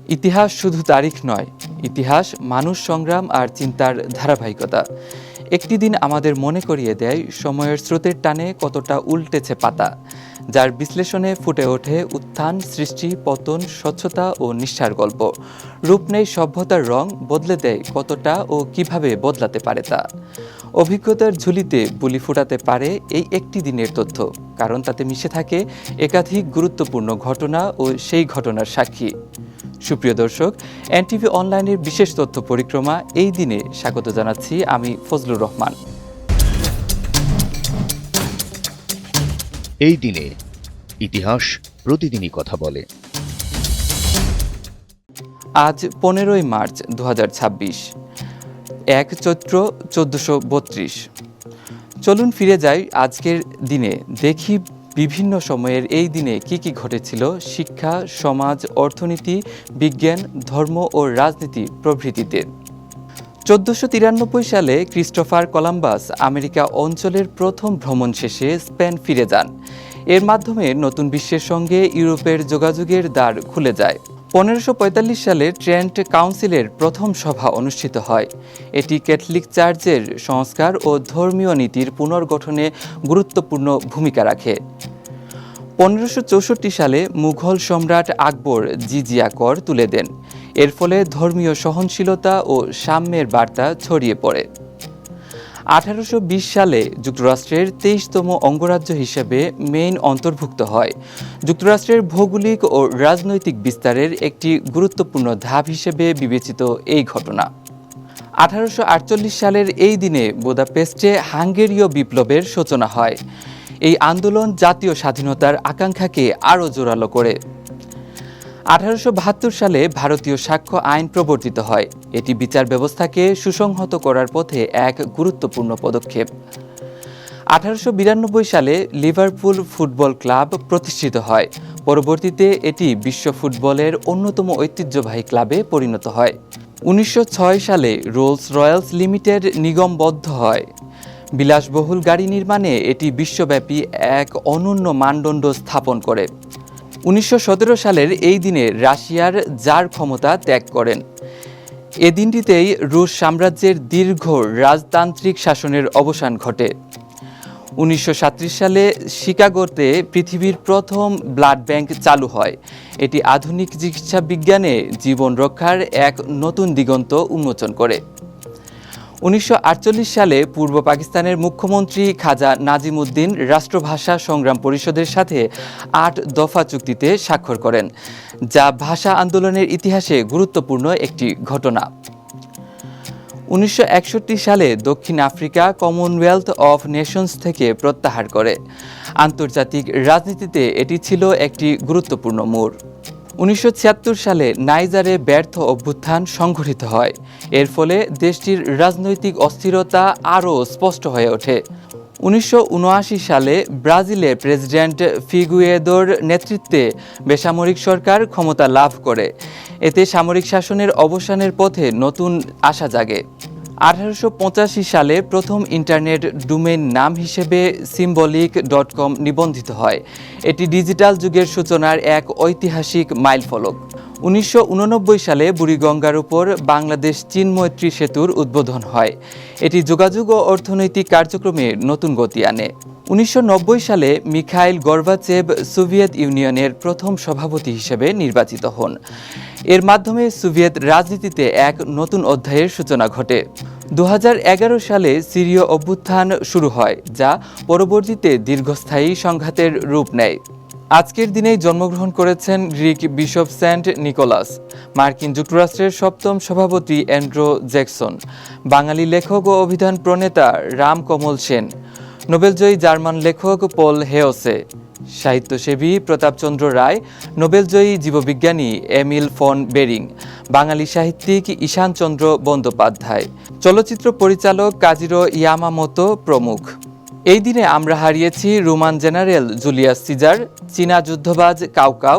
ইতিহাস শুধু তারিখ নয়, ইতিহাস মানুষ, সংগ্রাম আর চিন্তার ধারাবাহিকতা। একটি দিন আমাদের মনে করিয়ে দেয় সময়ের স্রোতের টানে কতটা উল্টেছে পাতা, যার বিশ্লেষণে ফুটে ওঠে উত্থান, সৃষ্টি, পতন, স্বচ্ছতা ও নিষ্ঠার গল্প। রূপ নেই সভ্যতার রং, বদলে দেয় কতটা ও কিভাবে বদলাতে পারে তা। অভিজ্ঞতার ঝুলিতে বুলি ফোটাতে পারে এই একটি দিনের তথ্য, কারণ তাতে মিশে থাকে একাধিক গুরুত্বপূর্ণ ঘটনা ও সেই ঘটনার সাক্ষী। সুপ্রিয় দর্শক, এনটিভি অনলাইনের বিশেষ তথ্য পরিক্রমা এই দিনে স্বাগত জানাচ্ছি আমি ফজলুর রহমান। এই দিনে ইতিহাস প্রতিদিনই কথা বলে। আজ 15ই মার্চ 2026, 1 চৈত্র 1432। চলুন ফিরে যাই আজকের দিনে, দেখি বিভিন্ন সময়ের এই দিনে কি কি ঘটেছিল শিক্ষা, সমাজ, অর্থনীতি, বিজ্ঞান, ধর্ম ও রাজনীতি প্রভৃতিতে। 1493 সালে ক্রিস্টোফার কলাম্বাস আমেরিকা অঞ্চলের প্রথম ভ্রমণ শেষে স্পেন ফিরে যান। এর মাধ্যমে নতুন বিশ্বের সঙ্গে ইউরোপের যোগাযোগের দ্বার খুলে যায়। 1545 সালে ট্রেন্ট কাউন্সিলের প্রথম সভা অনুষ্ঠিত হয়। এটি ক্যাথলিক চার্চের সংস্কার ও ধর্মীয় নীতির পুনর্গঠনে গুরুত্বপূর্ণ ভূমিকা রাখে। 1564 সালে মুঘল সম্রাট আকবর জিজিয়া কর তুলে দেন। এর ফলে ধর্মীয় সহনশীলতা ও সাম্যের বার্তা ছড়িয়ে পড়ে। 1820 সালে যুক্তরাষ্ট্রের 23তম অঙ্গরাজ্য হিসেবে মেইন অন্তর্ভুক্ত হয়। যুক্তরাষ্ট্রের ভৌগোলিক ও রাজনৈতিক বিস্তারের একটি গুরুত্বপূর্ণ ধাপ হিসেবে বিবেচিত এই ঘটনা। 1848 সালের এই দিনে বুদাপেস্টে হাঙ্গেরীয় বিপ্লবের সূচনা হয়। এই আন্দোলন জাতীয় স্বাধীনতার আকাঙ্ক্ষাকে আরও জোরালো করে। 1872 সালে ভারতীয় সাক্ষ্য আইন প্রবর্তিত হয়। এটি বিচার ব্যবস্থাকে সুসংহত করার পথে এক গুরুত্বপূর্ণ পদক্ষেপ। 1892 সালে লিভারপুল ফুটবল ক্লাব প্রতিষ্ঠিত হয়। পরবর্তীতে এটি বিশ্ব ফুটবলের অন্যতম ঐতিহ্যবাহী ক্লাবে পরিণত হয়। 1906 সালে রোলস রয়্যালস লিমিটেড নিগমবদ্ধ হয়। বিলাসবহুল গাড়ি নির্মাণে এটি বিশ্বব্যাপী এক অনন্য মানদণ্ড স্থাপন করে। 1917 সালের এই দিনে রাশিয়ার জার ক্ষমতা ত্যাগ করেন। এ দিনটিতেই রুশ সাম্রাজ্যের দীর্ঘ রাজতান্ত্রিক শাসনের অবসান ঘটে। 1937 সালে শিকাগোতে পৃথিবীর প্রথম ব্লাড ব্যাংক চালু হয়। এটি আধুনিক চিকিৎসা বিজ্ঞানে জীবন রক্ষার এক নতুন দিগন্ত উন্মোচন করে। 1948 সালে পূর্ব পাকিস্তানের মুখ্যমন্ত্রী খাজা নাজিমুদ্দিন রাষ্ট্রভাষা সংগ্রাম পরিষদের সাথে 8 দফা চুক্তিতে স্বাক্ষর করেন, যা ভাষা আন্দোলনের ইতিহাসে গুরুত্বপূর্ণ একটি ঘটনা। 1961 সালে দক্ষিণ আফ্রিকা কমনওয়েলথ অফ নেশনস থেকে প্রত্যাহার করে। আন্তর্জাতিক রাজনীতিতে এটি ছিল একটি গুরুত্বপূর্ণ মোড়। 1976 সালে নাইজারে ব্যর্থ অভ্যুত্থান সংঘটিত হয়। এর ফলে দেশটির রাজনৈতিক অস্থিরতা আরও স্পষ্ট হয়ে ওঠে। 1979 সালে ব্রাজিলের প্রেসিডেন্ট ফিগুয়েদোর নেতৃত্বে বেসামরিক সরকার ক্ষমতা লাভ করে। এতে সামরিক শাসনের অবসানের পথে নতুন আশা জাগে। 1885 সালে প্রথম ইন্টারনেট ডোমেইন নাম হিসেবে symbolic.com নিবন্ধিত হয়। এটি ডিজিটাল যুগের সূচনার এক ঐতিহাসিক মাইলফলক। 1989 সালে বুড়িগঙ্গার উপর বাংলাদেশ চীন মৈত্রী সেতুর উদ্বোধন হয়। এটি যোগাযোগ ও অর্থনৈতিক কার্যক্রমে নতুন গতি আনে। 1990 সালে মিখাইল গর্বাচেভ সোভিয়েত ইউনিয়নের প্রথম সভাপতি হিসেবে নির্বাচিত হন। এর মাধ্যমে সোভিয়েত রাজনীতিতে এক নতুন অধ্যায়ের সূচনা ঘটে। 2011 সালে সিরীয় অভ্যুত্থান শুরু হয়, যা পরবর্তীতে দীর্ঘস্থায়ী সংঘাতের রূপ নেয়। আজকের দিনেই জন্মগ্রহণ করেছেন গ্রিক বিশপ সেন্ট নিকোলাস, মার্কিন যুক্তরাষ্ট্রের 7ম সভাপতি অ্যান্ড্রু জ্যাকসন, বাঙালি লেখক ও অভিধান প্রণেতা রামকমল সেন, নোবেলজয়ী জার্মান লেখক পল হেয়সে, সাহিত্যসেবী প্রতাপচন্দ্র রায়, নোবেলজয়ী জীববিজ্ঞানী এমিল ফন বেরিং, বাঙালি সাহিত্যিক ঈশানচন্দ্র বন্দ্যোপাধ্যায়, চলচ্চিত্র পরিচালক কাজিরো ইয়ামামোতো প্রমুখ। এই দিনে আমরা হারিয়েছি রোমান জেনারেল জুলিয়াস সিজার, চীনা যুদ্ধবাজ কাউকাউ,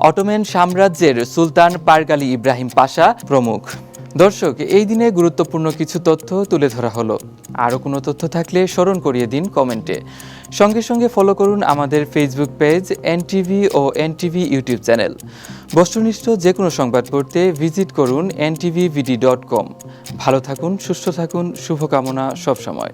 অটোমান সাম্রাজ্যের সুলতান পারগালি ইব্রাহিম পাশা প্রমুখ। দর্শক, এই দিনে গুরুত্বপূর্ণ কিছু তথ্য তুলে ধরা হলো। আরও কোনো তথ্য থাকলে স্মরণ করিয়ে দিন কমেন্টে। সঙ্গে সঙ্গে ফলো করুন আমাদের ফেসবুক পেজ এনটিভি ও এনটিভি ইউটিউব চ্যানেল। বস্তুনিষ্ঠ যে কোনো সংবাদ পড়তে ভিজিট করুন ntvvd.com। ভালো থাকুন, সুস্থ থাকুন, শুভকামনা সবসময়।